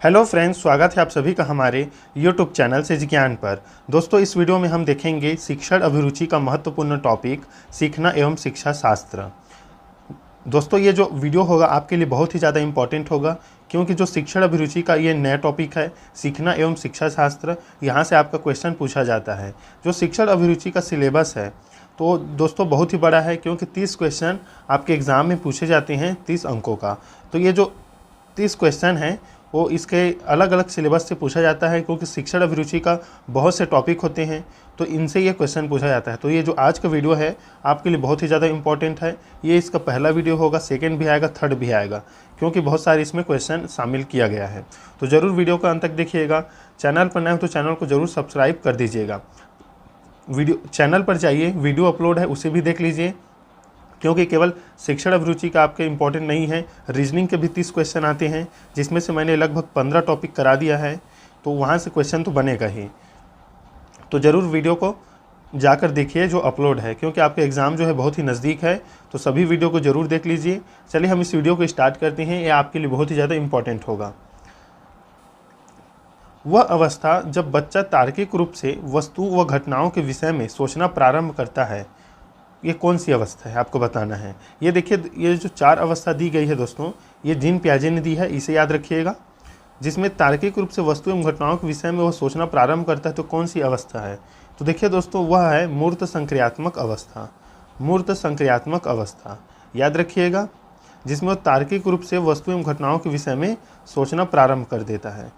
Hello friends, स्वागत है आप सभी का हमारे यूट्यूब चैनल से ज्ञान पर। दोस्तों, इस वीडियो में हम देखेंगे शिक्षण अभिरुचि का महत्वपूर्ण टॉपिक सीखना एवं शिक्षा शास्त्र। दोस्तों, ये जो वीडियो होगा आपके लिए बहुत ही ज़्यादा इम्पॉर्टेंट होगा, क्योंकि जो शिक्षण अभिरुचि का ये नया टॉपिक है सीखना एवं शिक्षा शास्त्र, यहाँ से आपका क्वेश्चन पूछा जाता है। जो शिक्षण अभिरुचि का सिलेबस है तो दोस्तों बहुत ही बड़ा है, क्योंकि 30 क्वेश्चन आपके एग्ज़ाम में पूछे जाते हैं 30 अंकों का। तो ये जो 30 क्वेश्चन हैं वो इसके अलग अलग सिलेबस से पूछा जाता है, क्योंकि शिक्षण अभिरुचि का बहुत से टॉपिक होते हैं तो इनसे ये क्वेश्चन पूछा जाता है। तो ये जो आज का वीडियो है आपके लिए बहुत ही ज़्यादा इंपॉर्टेंट है। ये इसका पहला वीडियो होगा, सेकंड भी आएगा, थर्ड भी आएगा, क्योंकि बहुत सारे इसमें क्वेश्चन शामिल किया गया है। तो ज़रूर वीडियो का अंत तक देखिएगा। चैनल पर नए हो तो चैनल को ज़रूर सब्सक्राइब कर दीजिएगा। वीडियो चैनल पर जाइए, वीडियो अपलोड है उसे भी देख लीजिए, क्योंकि केवल शिक्षण अभिरुचि का आपके इम्पोर्टेंट नहीं है, रीजनिंग के भी 30 क्वेश्चन आते हैं, जिसमें से मैंने लगभग 15 टॉपिक करा दिया है, तो वहाँ से क्वेश्चन तो बनेगा ही। तो ज़रूर वीडियो को जाकर देखिए जो अपलोड है, क्योंकि आपके एग्ज़ाम जो है बहुत ही नज़दीक है, तो सभी वीडियो को ज़रूर देख लीजिए। चलिए हम इस वीडियो को स्टार्ट करते हैं, ये आपके लिए बहुत ही ज़्यादा इम्पॉर्टेंट होगा। वह अवस्था जब बच्चा तार्किक रूप से वस्तु व घटनाओं के विषय में सोचना प्रारंभ करता है, ये कौन सी अवस्था है आपको बताना है। ये देखिए, ये जो 4 अवस्था दी गई है दोस्तों, ये जीन पियाजे ने दी है, इसे याद रखिएगा। जिसमें तार्किक रूप से वस्तु एवं घटनाओं के विषय में वह सोचना प्रारंभ करता है, तो कौन सी अवस्था है। तो देखिए दोस्तों, वह है मूर्त संक्रियात्मक अवस्था। मूर्त संक्रियात्मक अवस्था याद रखिएगा, जिसमें वह तार्किक रूप से वस्तु एवं घटनाओं के विषय में सोचना प्रारंभ कर देता है।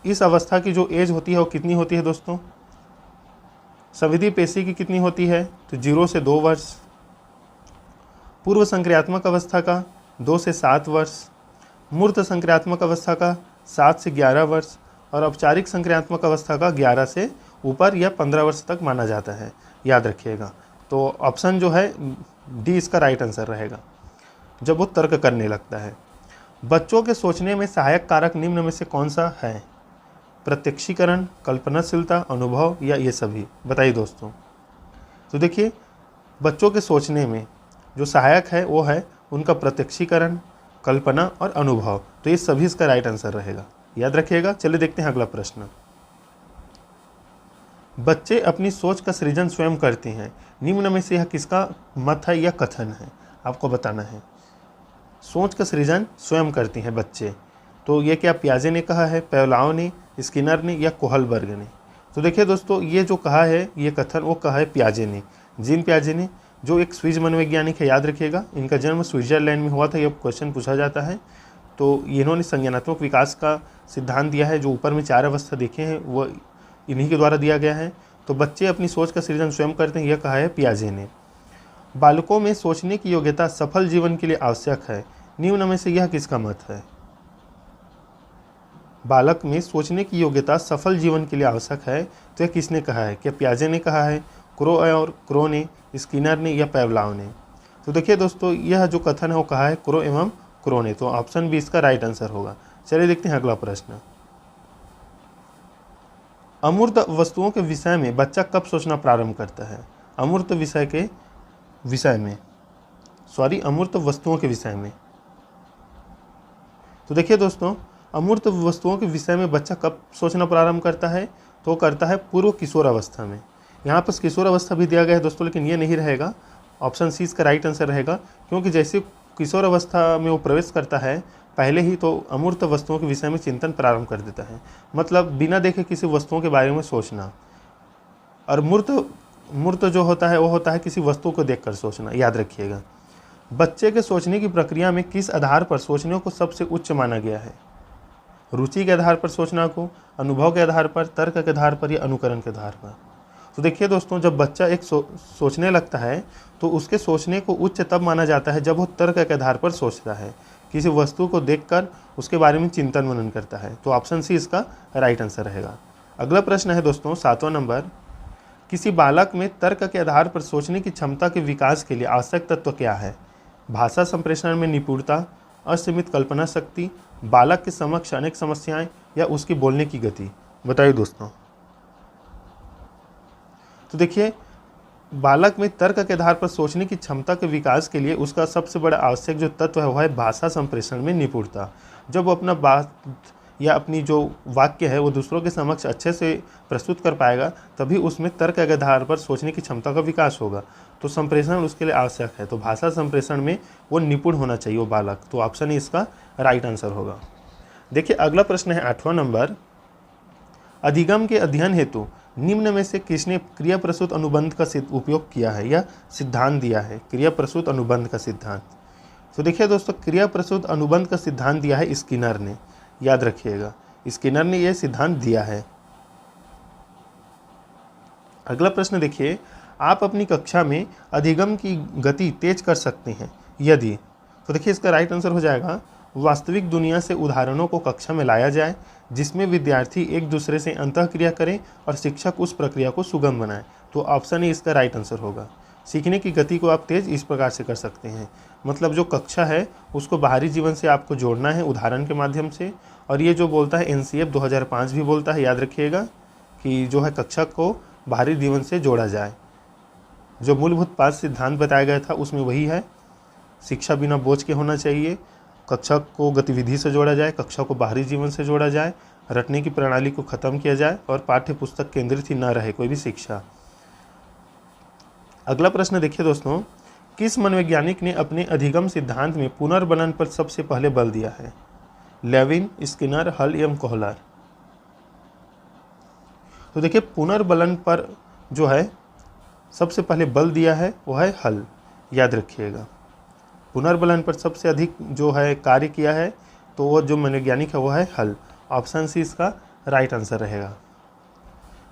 इस अवस्था की जो एज होती है वो कितनी होती है दोस्तों? संविधि पेशी की कितनी होती है? तो 0 से 2 वर्ष। पूर्व संक्रियात्मक अवस्था का 2 से 7 वर्ष। मूर्त संक्रियात्मक अवस्था का 7 से 11 वर्ष। और औपचारिक संक्रियात्मक अवस्था का 11 से ऊपर या 15 वर्ष तक माना जाता है, याद रखिएगा। तो ऑप्शन जो है डी इसका राइट आंसर रहेगा, जब वो तर्क करने लगता है। बच्चों के सोचने में सहायक कारक निम्न में से कौन सा है? प्रत्यक्षीकरण, कल्पनाशीलता, अनुभव या ये सभी? बताइए दोस्तों। तो देखिए, बच्चों के सोचने में जो सहायक है वो है उनका प्रत्यक्षीकरण, कल्पना और अनुभव। तो ये सभी इसका राइट आंसर रहेगा, याद रखिएगा। चलिए देखते हैं अगला प्रश्न। बच्चे अपनी सोच का सृजन स्वयं करते हैं, निम्न में से यह किसका मत है या कथन है? आपको बताना है। सोच का सृजन स्वयं करते हैं बच्चे, तो ये क्या पियाजे ने कहा है, पेवलाओ ने, स्किनर ने या कोहलबर्ग ने? तो देखिए दोस्तों, ये जो कहा है ये कथन वो कहा है पियाजे ने, जीन पियाजे ने, जो एक स्विस मनोवैज्ञानिक है, याद रखिएगा। इनका जन्म स्विट्जरलैंड में हुआ था, ये क्वेश्चन पूछा जाता है। तो इन्होंने संज्ञानात्मक विकास का सिद्धांत दिया है, जो ऊपर में 4 अवस्था देखे हैं वो इन्हीं के द्वारा दिया गया है। तो बच्चे अपनी सोच का सृजन स्वयं करते हैं, यह कहा है पियाजे ने। बालकों में सोचने की योग्यता सफल जीवन के लिए आवश्यक है, निम्न में से यह किसका मत है? बालक में सोचने की योग्यता सफल जीवन के लिए आवश्यक है, तो यह किसने कहा है? क्या पियाजे ने कहा है, क्रो ने, स्किनर ने या पेवलाओ ने? तो देखिए दोस्तों, यह जो कथन है वो कहा है क्रो ने, तो ऑप्शन बी इसका राइट आंसर होगा। चलिए देखते हैं अगला प्रश्न। अमूर्त वस्तुओं के विषय में बच्चा कब सोचना प्रारंभ करता है? अमूर्त वस्तुओं के विषय में। तो देखिए दोस्तों, अमूर्त वस्तुओं के विषय में बच्चा कब सोचना प्रारंभ करता है? तो करता है पूर्व किशोर अवस्था में। यहाँ पर किशोर अवस्था भी दिया गया है दोस्तों, लेकिन ये नहीं रहेगा, ऑप्शन सी इसका राइट आंसर रहेगा। क्योंकि जैसे किशोर अवस्था में वो प्रवेश करता है, पहले ही तो अमूर्त वस्तुओं के विषय में चिंतन प्रारंभ कर देता है, मतलब बिना देखे किसी वस्तुओं के बारे में सोचना। और मूर्त जो होता है वो होता है किसी वस्तु को देखकर सोचना, याद रखिएगा। बच्चे के सोचने की प्रक्रिया में किस आधार पर सोचने को सबसे उच्च माना गया है? रुचि के आधार पर सोचना को, अनुभव के आधार पर, तर्क के आधार पर या अनुकरण के आधार पर? तो देखिए दोस्तों, जब बच्चा एक सोचने लगता है तो उसके सोचने को उच्च तब माना जाता है जब वो तर्क के आधार पर सोचता है, किसी वस्तु को देखकर उसके बारे में चिंतन मनन करता है। तो ऑप्शन सी इसका राइट आंसर रहेगा। अगला प्रश्न है दोस्तों 7वां नंबर। किसी बालक में तर्क के आधार पर सोचने की क्षमता के विकास के लिए आवश्यक तत्व क्या है? भाषा संप्रेषण में निपुणता, असीमित कल्पना शक्ति, बालक के समक्ष अनेक समस्याएं या उसकी बोलने की गति? बताइए दोस्तों। तो देखिए, बालक में तर्क के आधार पर सोचने की क्षमता के विकास के लिए उसका सबसे बड़ा आवश्यक जो तत्व है वह है भाषा संप्रेषण में निपुणता। जब वो अपना बात या अपनी जो वाक्य है वो दूसरों के समक्ष अच्छे से प्रस्तुत कर पाएगा, तभी उसमें तर्क के आधार पर सोचने की क्षमता का विकास होगा। तो संप्रेषण उसके लिए आवश्यक है। तो भाषा संप्रेषण में वो निपुण होना चाहिए वो बालक। तो ऑप्शन ही इसका राइट आंसर होगा। देखिए अगला प्रश्न है 8वां नंबर, अधिगम के अध्ययन हेतु निम्न में से किसने क्रिया प्रसूत अनुबंध का उपयोग किया है या सिद्धांत दिया है? क्रिया प्रसूत अनुबंध का सिद्धांत। तो देखिए दोस्तों, क्रिया प्रसूत अनुबंध का सिद्धांत दिया है स्किनर ने, याद रखिएगा, स्किनर ने यह सिद्धांत दिया है। अगला प्रश्न देखिए, आप अपनी कक्षा में अधिगम की गति तेज कर सकते हैं यदि, तो देखिए इसका राइट आंसर हो जाएगा वास्तविक दुनिया से उदाहरणों को कक्षा में लाया जाए जिसमें विद्यार्थी एक दूसरे से अंतःक्रिया करें और शिक्षक उस प्रक्रिया को सुगम बनाए। तो ऑप्शन ही इसका राइट आंसर होगा। सीखने की गति को आप तेज इस प्रकार से कर सकते हैं, मतलब जो कक्षा है उसको बाहरी जीवन से आपको जोड़ना है उदाहरण के माध्यम से। और ये जो बोलता है NCF 2005 भी बोलता है, याद रखिएगा, कि जो है कक्षा को बाहरी जीवन से जोड़ा जाए। जो मूलभूत 5 सिद्धांत बताया गया था उसमें वही है। शिक्षा बिना बोझ के होना चाहिए, कक्षा को गतिविधि से जोड़ा जाए, कक्षा को बाहरी जीवन से जोड़ा जाए, रटने की प्रणाली को खत्म किया जाए और पाठ्य पुस्तक केंद्रित ही न रहे कोई भी शिक्षा। अगला प्रश्न देखिए दोस्तों, किस मनोवैज्ञानिक ने अपने अधिगम सिद्धांत में पुनर्बलन पर सबसे पहले बल दिया है? लेविन, स्किनर, हल एवं कोहलर। तो देखिए पुनर्बलन पर जो है सबसे पहले बल दिया है वो है हल, याद रखिएगा। पुनर्बलन पर सबसे अधिक जो है कार्य किया है तो वो जो मनोवैज्ञानिक है वो है हल। ऑप्शन सी इसका राइट आंसर रहेगा।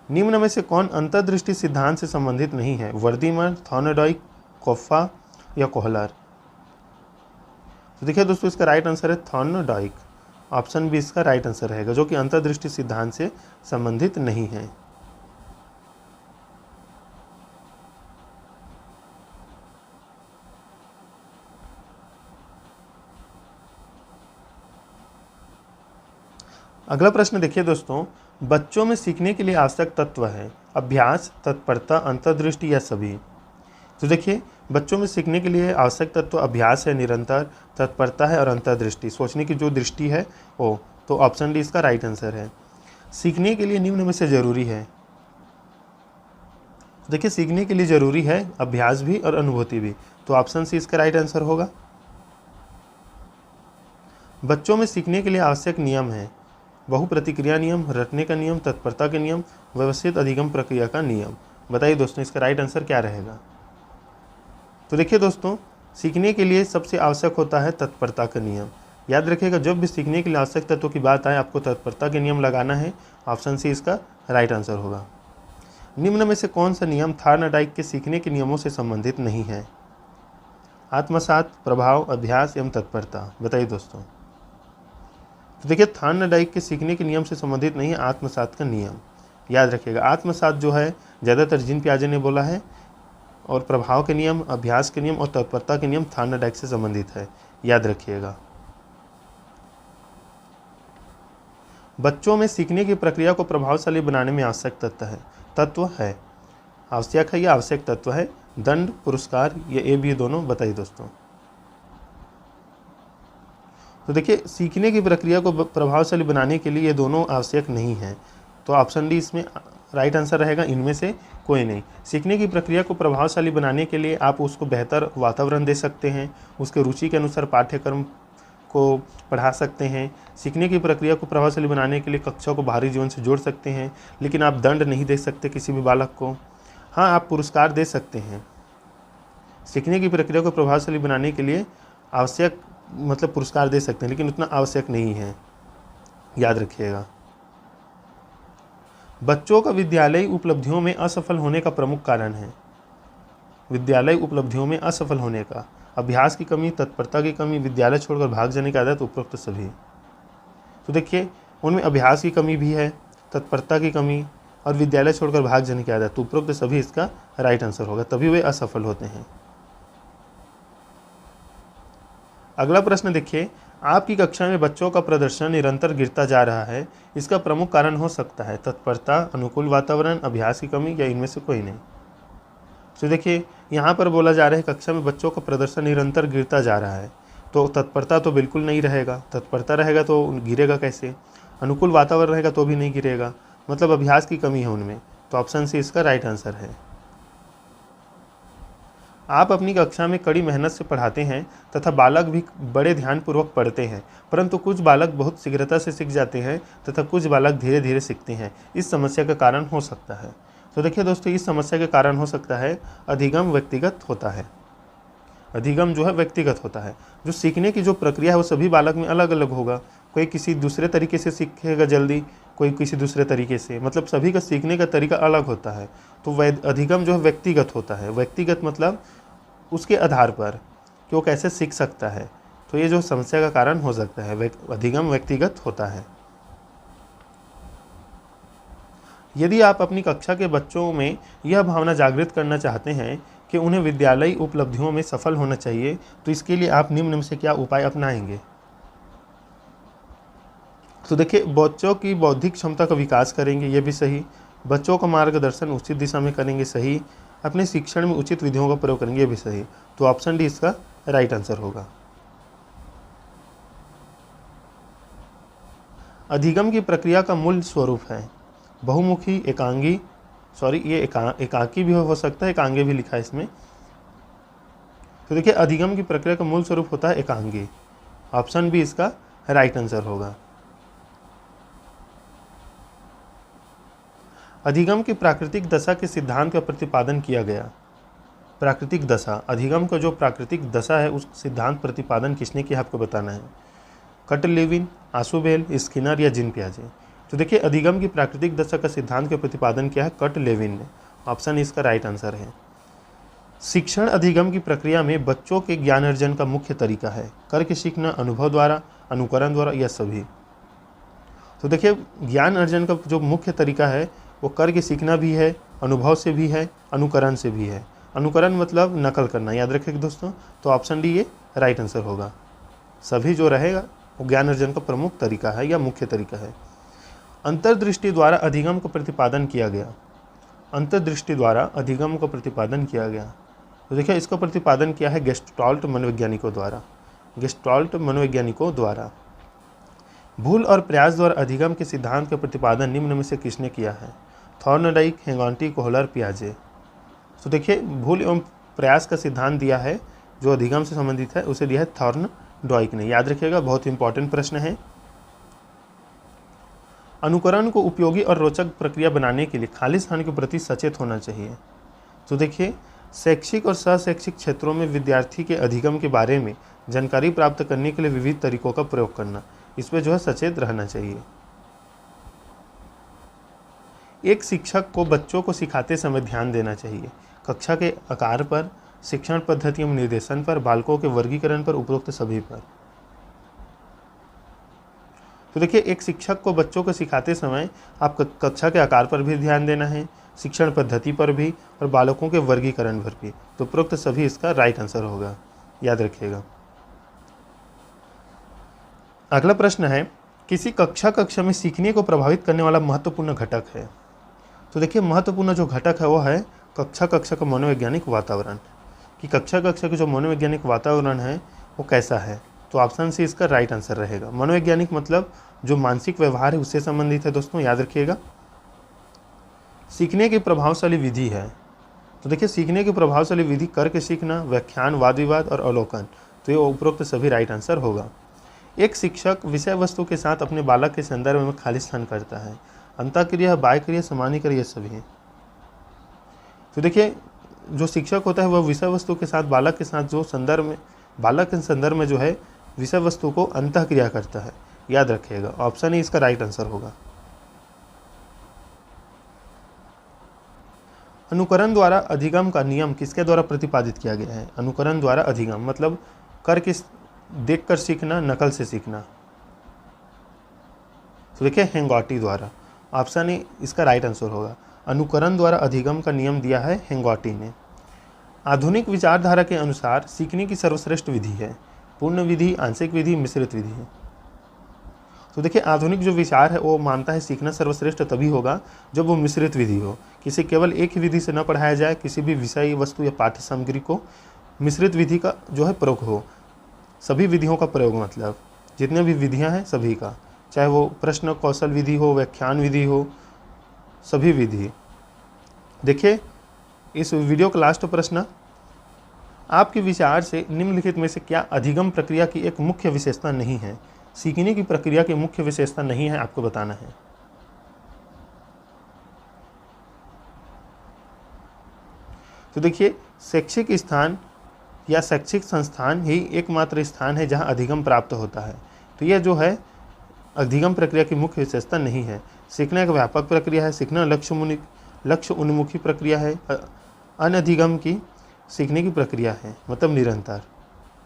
निम्न में से कौन अंतर्दृष्टि सिद्धांत से संबंधित नहीं है? वर्दीमर, थॉर्नडाइक, कोफ्फा या कोहलर। तो देखिए दोस्तों इसका राइट आंसर है थॉर्नडाइक। ऑप्शन बी इसका राइट आंसर रहेगा, जो कि अंतर्दृष्टि सिद्धांत से संबंधित नहीं है। अगला प्रश्न देखिए दोस्तों, बच्चों में सीखने के लिए आवश्यक तत्व है अभ्यास, तत्परता, अंतर्दृष्टि या सभी। तो देखिए बच्चों में सीखने के लिए आवश्यक तत्व अभ्यास है, निरंतर, तत्परता है और अंतर्दृष्टि, सोचने की जो दृष्टि है वो। तो ऑप्शन डी इसका राइट आंसर है। सीखने के लिए निम्न में से जरूरी है, देखिए सीखने के लिए जरूरी है अभ्यास भी और अनुभूति भी। तो ऑप्शन सी इसका राइट आंसर होगा। बच्चों में सीखने के लिए आवश्यक नियम है बहुप्रतिक्रिया नियम, रटने का नियम, तत्परता के नियम, व्यवस्थित अधिगम प्रक्रिया का नियम। बताइए दोस्तों इसका राइट आंसर क्या रहेगा? तो देखिए दोस्तों, सीखने के लिए सबसे आवश्यक होता है तत्परता का नियम। याद रखिएगा, जब भी सीखने के लिए आवश्यक तत्वों की बात आए आपको तत्परता के नियम लगाना है। ऑप्शन सी इसका राइट आंसर होगा। निम्न में से कौन सा नियम थॉर्नडाइक के सीखने के नियमों से संबंधित नहीं है? आत्मसात, प्रभाव, अभ्यास एवं तत्परता। बताइए दोस्तों। तो देखिए थॉर्नडाइक के सीखने के नियम से संबंधित नहीं है आत्मसात का नियम। याद रखिएगा, आत्मसात जो है ज़्यादातर जीन पियाजे ने बोला है, और प्रभाव के नियम, अभ्यास के नियम और तत्परता के नियम थॉर्नडाइक से संबंधित है, याद रखिएगा। बच्चों में सीखने की प्रक्रिया को प्रभावशाली बनाने में आवश्यक तत्व है आवश्यक है या आवश्यक तत्व है दंड, पुरस्कार या ए बी दोनों। बताइए दोस्तों। तो देखिए सीखने की प्रक्रिया को प्रभावशाली बनाने के लिए ये दोनों आवश्यक नहीं है। तो ऑप्शन डी इसमें राइट आंसर रहेगा, इनमें से कोई नहीं। सीखने की प्रक्रिया को प्रभावशाली बनाने के लिए आप उसको बेहतर वातावरण दे सकते हैं, उसके रुचि के अनुसार पाठ्यक्रम को पढ़ा सकते हैं। सीखने की प्रक्रिया को प्रभावशाली बनाने के लिए कक्षा को बाहरी जीवन से जोड़ सकते हैं, लेकिन आप दंड नहीं दे सकते किसी भी बालक को। हाँ, आप पुरस्कार दे सकते हैं। सीखने की प्रक्रिया को प्रभावशाली बनाने के लिए आवश्यक मतलब पुरस्कार दे सकते हैं, लेकिन उतना आवश्यक नहीं है, याद रखिएगा। बच्चों का विद्यालय उपलब्धियों में असफल होने का प्रमुख कारण है। विद्यालय उपलब्धियों में असफल होने का अभ्यास की कमी, तत्परता की कमी, विद्यालय छोड़कर भाग जाने की आदत, उपरोक्त सभी। तो देखिए उनमें अभ्यास की कमी भी है, तत्परता की कमी और विद्यालय छोड़कर भाग जाने की आदत, उपरोक्त सभी इसका राइट आंसर होगा, तभी वे असफल होते हैं। अगला प्रश्न देखिए, आपकी कक्षा में बच्चों का प्रदर्शन निरंतर गिरता जा रहा है, इसका प्रमुख कारण हो सकता है तत्परता, अनुकूल वातावरण, अभ्यास की कमी या इनमें से कोई नहीं। तो देखिए यहाँ पर बोला जा रहा है कक्षा में बच्चों का प्रदर्शन निरंतर गिरता जा रहा है, तो तत्परता तो बिल्कुल नहीं रहेगा, तत्परता रहेगा तो गिरेगा कैसे, अनुकूल वातावरण रहेगा तो भी नहीं गिरेगा, मतलब अभ्यास की कमी है उनमें। तो ऑप्शन सी इसका राइट आंसर है। आप अपनी कक्षा में कड़ी मेहनत से पढ़ाते हैं तथा बालक भी बड़े ध्यानपूर्वक पढ़ते हैं, परंतु कुछ बालक बहुत शीघ्रता से सीख जाते हैं तथा कुछ बालक धीरे धीरे सीखते हैं। इस समस्या का कारण हो सकता है। तो देखिए दोस्तों, इस समस्या के कारण हो सकता है अधिगम व्यक्तिगत होता है। अधिगम जो है व्यक्तिगत होता है। जो सीखने की जो प्रक्रिया है वो सभी बालक में अलग अलग होगा। कोई किसी दूसरे तरीके से सीखेगा जल्दी, कोई किसी दूसरे तरीके से, मतलब सभी का सीखने का तरीका अलग होता है। तो अधिगम जो है व्यक्तिगत होता है। व्यक्तिगत मतलब उसके आधार पर कि वो कैसे सीख सकता है। तो ये जो समस्या का कारण हो सकता है, अधिगम व्यक्तिगत होता है। यदि आप अपनी कक्षा के बच्चों में यह भावना जागृत करना चाहते हैं कि उन्हें विद्यालयी उपलब्धियों में सफल होना चाहिए, तो इसके लिए आप निम्न में से क्या उपाय अपनाएंगे। तो देखिए, बच्चों की बौद्धिक क्षमता का विकास करेंगे, ये भी सही। बच्चों का मार्गदर्शन उचित दिशा में करेंगे, सही। अपने शिक्षण में उचित विधियों का प्रयोग करेंगे, ये भी सही। तो ऑप्शन डी इसका राइट आंसर होगा। अधिगम की प्रक्रिया का मूल स्वरूप है बहुमुखी, एकांगी, ये एकाकी भी हो सकता है, एकांगी भी लिखा है इसमें। तो देखिए, अधिगम की प्रक्रिया का मूल स्वरूप होता है एकांगी। ऑप्शन बी इसका राइट आंसर होगा। अधिगम की प्राकृतिक दशा के सिद्धांत का प्रतिपादन किया गया। प्राकृतिक दशा, अधिगम का जो प्राकृतिक दशा है उस सिद्धांत प्रतिपादन किसने किया, आपको बताना है। कट लेविन, आशुबेल, स्किनर या जीन पियाजे। तो देखिए, अधिगम की प्राकृतिक दशा का सिद्धांत का प्रतिपादन किया है कट लेविन ने। ऑप्शन इसका राइट आंसर है। शिक्षण अधिगम की प्रक्रिया में बच्चों के ज्ञान अर्जन का मुख्य तरीका है करके सीखना, अनुभव द्वारा, अनुकरण द्वारा या सभी। तो देखिए, ज्ञान अर्जन का जो मुख्य तरीका है वो करके सीखना भी है, अनुभव से भी है, अनुकरण से भी है। अनुकरण मतलब नकल करना, याद रखिएगा दोस्तों। तो ऑप्शन डी ये राइट आंसर होगा। सभी जो रहेगा वो ज्ञान अर्जन का प्रमुख तरीका है या मुख्य तरीका है। अंतर्दृष्टि द्वारा अधिगम का प्रतिपादन किया गया। अंतर्दृष्टि द्वारा अधिगम का प्रतिपादन किया गया। तो देखिए, इसका प्रतिपादन किया है गेस्टाल्ट मनोवैज्ञानिकों द्वारा। गेस्टाल्ट मनोवैज्ञानिकों द्वारा। भूल और प्रयास द्वारा अधिगम के सिद्धांत का प्रतिपादन निम्न में से किसने किया है। थॉर्नडाइक, हेंगॉन्टी, कोहलर, पियाजे। तो देखिए, भूल एवं प्रयास का सिद्धांत दिया है जो अधिगम से संबंधित है, उसे दिया है थॉर्नडाइक ने। याद रखिएगा, बहुत इंपॉर्टेंट प्रश्न है। अनुकरण को उपयोगी और रोचक प्रक्रिया बनाने के लिए खाली स्थान के प्रति सचेत होना चाहिए। तो देखिए, शैक्षिक और सहशैक्षिक क्षेत्रों में विद्यार्थी के अधिगम के बारे में जानकारी प्राप्त करने के लिए विविध तरीकों का प्रयोग करना, इस पर जो है सचेत रहना चाहिए। एक शिक्षक को बच्चों को सिखाते समय ध्यान देना चाहिए कक्षा के आकार पर, शिक्षण पद्धति एवं निर्देशन पर, बालकों के वर्गीकरण पर, उपरोक्त सभी पर। तो देखिए, एक शिक्षक को बच्चों को सिखाते समय आप कक्षा के आकार पर भी ध्यान देना है, शिक्षण पद्धति पर भी और बालकों के वर्गीकरण पर भी। तो उपरोक्त सभी इसका राइट आंसर होगा, याद रखिएगा। अगला प्रश्न है, किसी कक्षा में सीखने को प्रभावित करने वाला महत्वपूर्ण घटक है। तो देखिए, महत्वपूर्ण जो घटक है वो है कक्षा का मनोवैज्ञानिक वातावरण, कि कक्षा का जो मनोवैज्ञानिक वातावरण है वो कैसा है। तो ऑप्शन सी इसका राइट आंसर रहेगा। मनोवैज्ञानिक मतलब जो मानसिक व्यवहार है उससे संबंधित है दोस्तों, याद रखिएगा। सीखने की प्रभावशाली विधि है। तो देखिए, सीखने की प्रभावशाली विधि करके सीखना, व्याख्यान, वाद विवाद और अवलोकन। तो ये उपरोक्त सभी राइट आंसर होगा। एक शिक्षक विषय वस्तु के साथ अपने बालक के संदर्भ में खाली स्थान करता है। अंतःक्रिया, बाह्यक्रिया, समानीक्रिया, ये सभी है। तो देखिए, जो शिक्षक होता है वह विषय वस्तु के साथ बालक के साथ जो संदर्भ में, बालक के संदर्भ में जो है विषय वस्तु को अंतःक्रिया करता है, याद रखिएगा। ऑप्शन ही इसका राइट आंसर होगा। अनुकरण द्वारा अधिगम का नियम किसके द्वारा प्रतिपादित किया गया है। अनुकरण द्वारा अधिगम मतलब करके देखकर सीखना, नकल से सीखना। तो देखिए, हेंगॉटी द्वारा। ऑप्शन ए इसका राइट आंसर होगा। अनुकरण द्वारा अधिगम का नियम दिया है हेंगॉटी ने। आधुनिक विचारधारा के अनुसार सीखने की सर्वश्रेष्ठ विधि है पूर्ण विधि, आंशिक विधि, मिश्रित विधि है। तो देखिए, आधुनिक जो विचार है वो मानता है सीखना सर्वश्रेष्ठ तभी होगा जब वो मिश्रित विधि हो, किसी केवल एक ही विधि से न पढ़ाया जाए, किसी भी विषय, वस्तु या पाठ्य सामग्री को मिश्रित विधि का जो है प्रयोग हो। सभी विधियों का प्रयोग, मतलब जितने भी विधियां हैं सभी का, चाहे वो प्रश्न कौशल विधि हो, व्याख्यान विधि हो, सभी विधि। देखिए इस वीडियो का लास्ट प्रश्न, आपके विचार से निम्नलिखित में से क्या अधिगम प्रक्रिया की एक मुख्य विशेषता नहीं है? सीखने की प्रक्रिया की मुख्य विशेषता नहीं है, आपको बताना है। तो देखिए शैक्षिक स्थान या शैक्षिक संस्थान ही एकमात्र स्थान है जहां अधिगम प्राप्त होता है। तो यह जो है अधिगम प्रक्रिया की मुख्य विशेषता नहीं है। सीखना एक व्यापक प्रक्रिया है, सीखना लक्ष्य उन्मुखी प्रक्रिया है, अनधिगम की सीखने की प्रक्रिया है, मतलब निरंतर।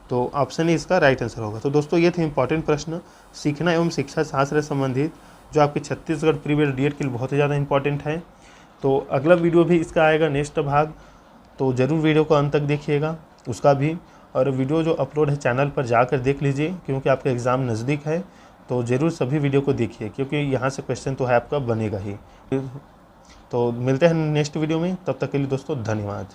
तो ऑप्शन ही इसका राइट आंसर होगा। तो दोस्तों ये थे इंपॉर्टेंट प्रश्न सीखना एवं शिक्षा शास्त्र से संबंधित, जो आपके छत्तीसगढ़ प्रीवियस डीएड के लिए बहुत ही ज़्यादा इंपॉर्टेंट है। तो अगला वीडियो भी इसका आएगा, नेक्स्ट भाग, तो ज़रूर वीडियो को अंत तक देखिएगा उसका भी। और वीडियो जो अपलोड है चैनल पर जाकर देख लीजिए, क्योंकि आपका एग्ज़ाम नज़दीक है, तो ज़रूर सभी वीडियो को देखिए, क्योंकि यहाँ से क्वेश्चन तो है आपका बनेगा ही। तो मिलते हैं नेक्स्ट वीडियो में, तब तक के लिए दोस्तों धन्यवाद।